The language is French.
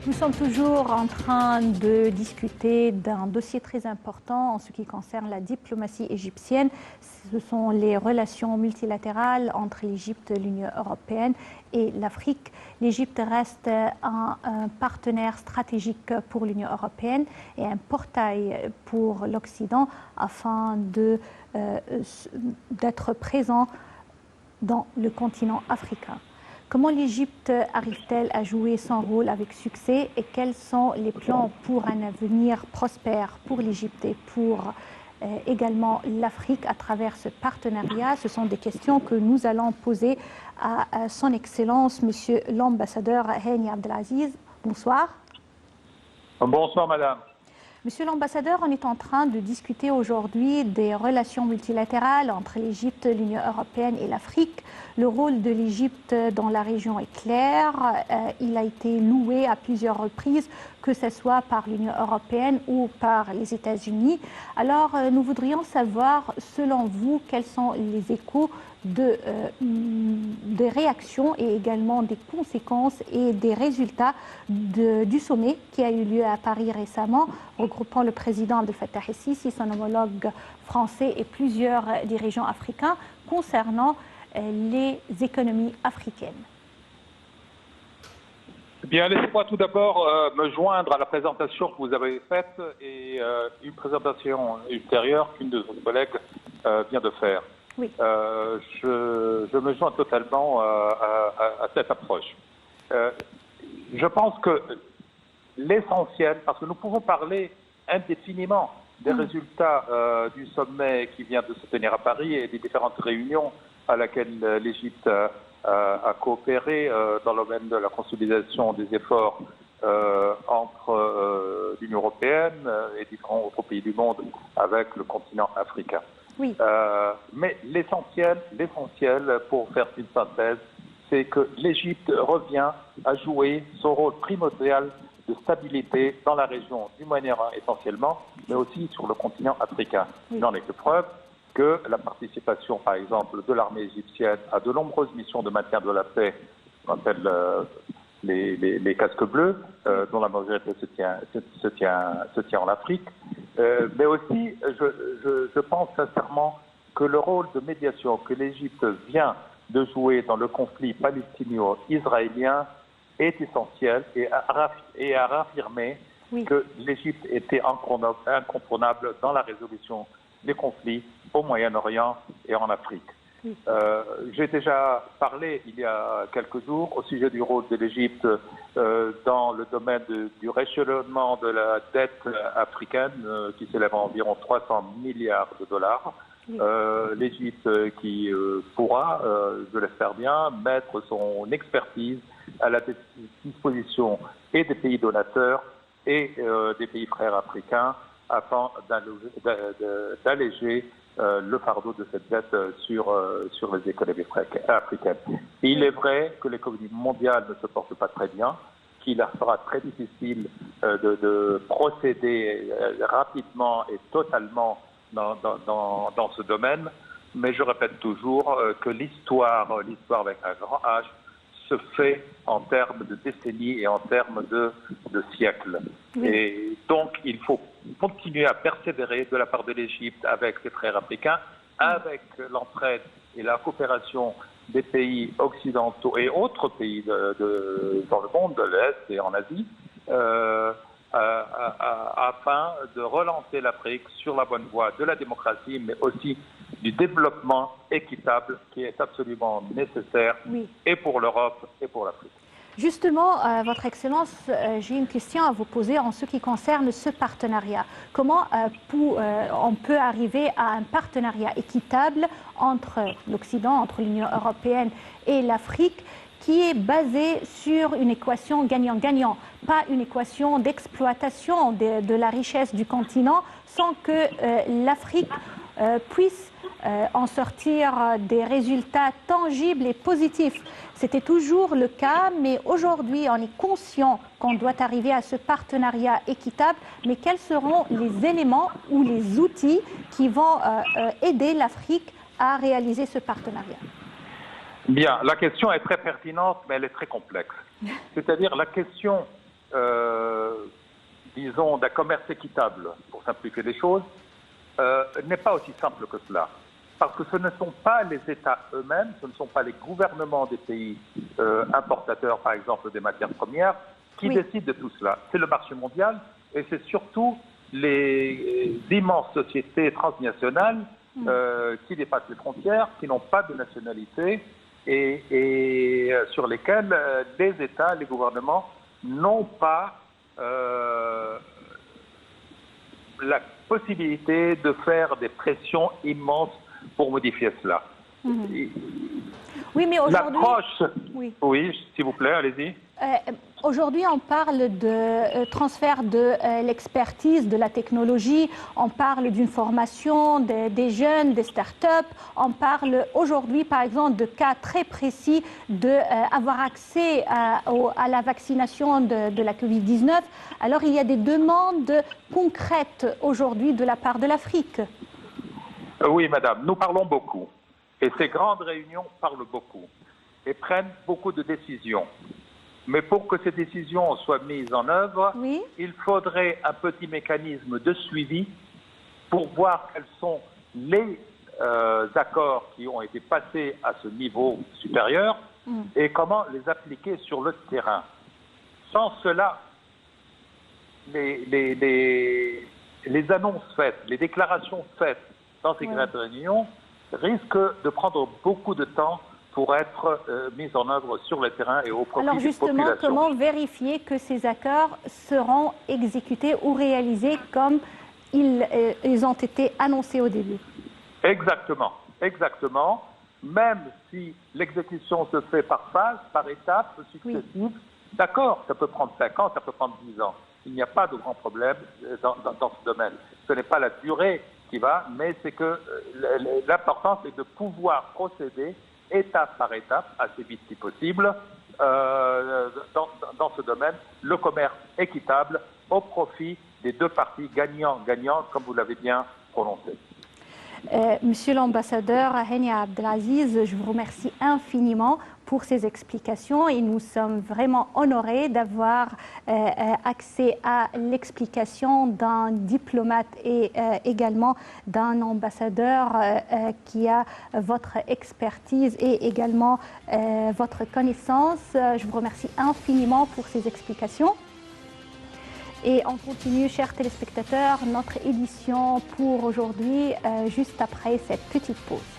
Nous sommes toujours en train de discuter d'un dossier très important en ce qui concerne la diplomatie égyptienne. Ce sont les relations multilatérales entre l'Égypte, l'Union européenne et l'Afrique. L'Égypte reste un partenaire stratégique pour l'Union européenne et un portail pour l'Occident afin d'être présent dans le continent africain. Comment l'Égypte arrive-t-elle à jouer son rôle avec succès et quels sont les plans pour un avenir prospère pour l'Égypte et pour également l'Afrique à travers ce partenariat? Ce sont des questions que nous allons poser à son Excellence, Monsieur l'ambassadeur Hani Abdelaziz. Bonsoir. Bonsoir, madame. Monsieur l'ambassadeur, on est en train de discuter aujourd'hui des relations multilatérales entre l'Égypte, l'Union européenne et l'Afrique. Le rôle de l'Égypte dans la région est clair. Il a été loué à plusieurs reprises, que ce soit par l'Union européenne ou par les États-Unis. Alors, nous voudrions savoir, selon vous, quels sont les échos des réactions et également des conséquences et des résultats du sommet qui a eu lieu à Paris récemment, regroupant le président Abdel Fattah el-Sisi, son homologue français et plusieurs dirigeants africains concernant les économies africaines. Bien, laissez-moi tout d'abord me joindre à la présentation que vous avez faite et une présentation ultérieure qu'une de vos collègues vient de faire. Oui. Je me joins totalement à cette approche. Je pense que l'essentiel, parce que nous pouvons parler indéfiniment des résultats du sommet qui vient de se tenir à Paris et des différentes réunions à laquelle l'Égypte a coopéré dans le domaine de la consolidation des efforts entre l'Union européenne et différents autres pays du monde avec le continent africain. Oui. Mais l'essentiel, pour faire une synthèse, c'est que l'Égypte revient à jouer son rôle primordial de stabilité dans la région du Moyen-Orient essentiellement, mais aussi sur le continent africain. Il en est que preuve que la participation, par exemple, de l'armée égyptienne à de nombreuses missions de maintien de la paix, qu'on appelle les casques bleus, dont la majorité se tient en Afrique, mais aussi, je pense sincèrement que le rôle de médiation que l'Égypte vient de jouer dans le conflit palestino-israélien est essentiel et à raffirmer que l'Égypte était incontournable dans la résolution des conflits au Moyen-Orient et en Afrique. J'ai déjà parlé il y a quelques jours au sujet du rôle de l'Égypte dans le domaine du rééchelonnement de la dette africaine qui s'élève à environ 300 milliards de dollars. L'Égypte qui pourra, je l'espère bien, mettre son expertise à la disposition et des pays donateurs et des pays frères africains afin d'alléger le fardeau de cette dette sur les économies africaines. Il est vrai que l'économie mondiale ne se porte pas très bien, qu'il sera très difficile de procéder rapidement et totalement dans ce domaine, mais je répète toujours que l'histoire avec un grand H se fait en termes de décennies et en termes de siècles. Et donc, il faut continuer à persévérer de la part de l'Égypte avec ses frères africains, avec l'entraide et la coopération des pays occidentaux et autres pays dans le monde, de l'Est et en Asie, afin de relancer l'Afrique sur la bonne voie de la démocratie, mais aussi du développement équitable qui est absolument nécessaire et pour l'Europe et pour l'Afrique. Justement, Votre Excellence, j'ai une question à vous poser en ce qui concerne ce partenariat. Comment on peut arriver à un partenariat équitable entre l'Occident, entre l'Union européenne et l'Afrique, qui est basé sur une équation gagnant-gagnant, pas une équation d'exploitation de la richesse du continent, sans que l'Afrique puisse en sortir des résultats tangibles et positifs. C'était toujours le cas, mais aujourd'hui, on est conscient qu'on doit arriver à ce partenariat équitable. Mais quels seront les éléments ou les outils qui vont aider l'Afrique à réaliser ce partenariat? Bien, la question est très pertinente, mais elle est très complexe. C'est-à-dire la question disons, d'un commerce équitable, pour simplifier les choses, n'est pas aussi simple que cela. Parce que ce ne sont pas les États eux-mêmes, ce ne sont pas les gouvernements des pays importateurs, par exemple, des matières premières, qui décident de tout cela. C'est le marché mondial et c'est surtout les immenses sociétés transnationales qui dépassent les frontières, qui n'ont pas de nationalité et sur lesquelles les États, les gouvernements n'ont pas la possibilité de faire des pressions immenses pour modifier cela. Oui, mais aujourd'hui... L'approche... Oui, s'il vous plaît, allez-y. Aujourd'hui, on parle de transfert de l'expertise, de la technologie, on parle d'une formation des jeunes, des start-up, on parle aujourd'hui, par exemple, de cas très précis d'avoir accès à la vaccination de la Covid-19. Alors, il y a des demandes concrètes aujourd'hui de la part de l'Afrique. Oui, madame, nous parlons beaucoup. Et ces grandes réunions parlent beaucoup et prennent beaucoup de décisions. Mais pour que ces décisions soient mises en œuvre, il faudrait un petit mécanisme de suivi pour voir quels sont les accords qui ont été passés à ce niveau supérieur et comment les appliquer sur le terrain. Sans cela, les annonces faites, les déclarations faites dans ces grandes réunions risquent de prendre beaucoup de temps pour être mise en œuvre sur le terrain et au profit des populations. Alors justement, comment vérifier que ces accords seront exécutés ou réalisés comme ils ont été annoncés au début? Exactement, exactement. Même si l'exécution se fait par phase, par étapes successives, d'accord, ça peut prendre 5 ans, ça peut prendre 10 ans. Il n'y a pas de grand problème dans ce domaine. Ce n'est pas la durée qui va, mais c'est que l'important, c'est de pouvoir procéder étape par étape, assez vite si possible, dans ce domaine, le commerce équitable au profit des deux parties gagnant-gagnant, comme vous l'avez bien prononcé. Monsieur l'ambassadeur Hani Abdelaziz, je vous remercie infiniment pour ces explications et nous sommes vraiment honorés d'avoir accès à l'explication d'un diplomate et également d'un ambassadeur qui a votre expertise et également votre connaissance. Je vous remercie infiniment pour ces explications. Et on continue, chers téléspectateurs, notre édition pour aujourd'hui, juste après cette petite pause.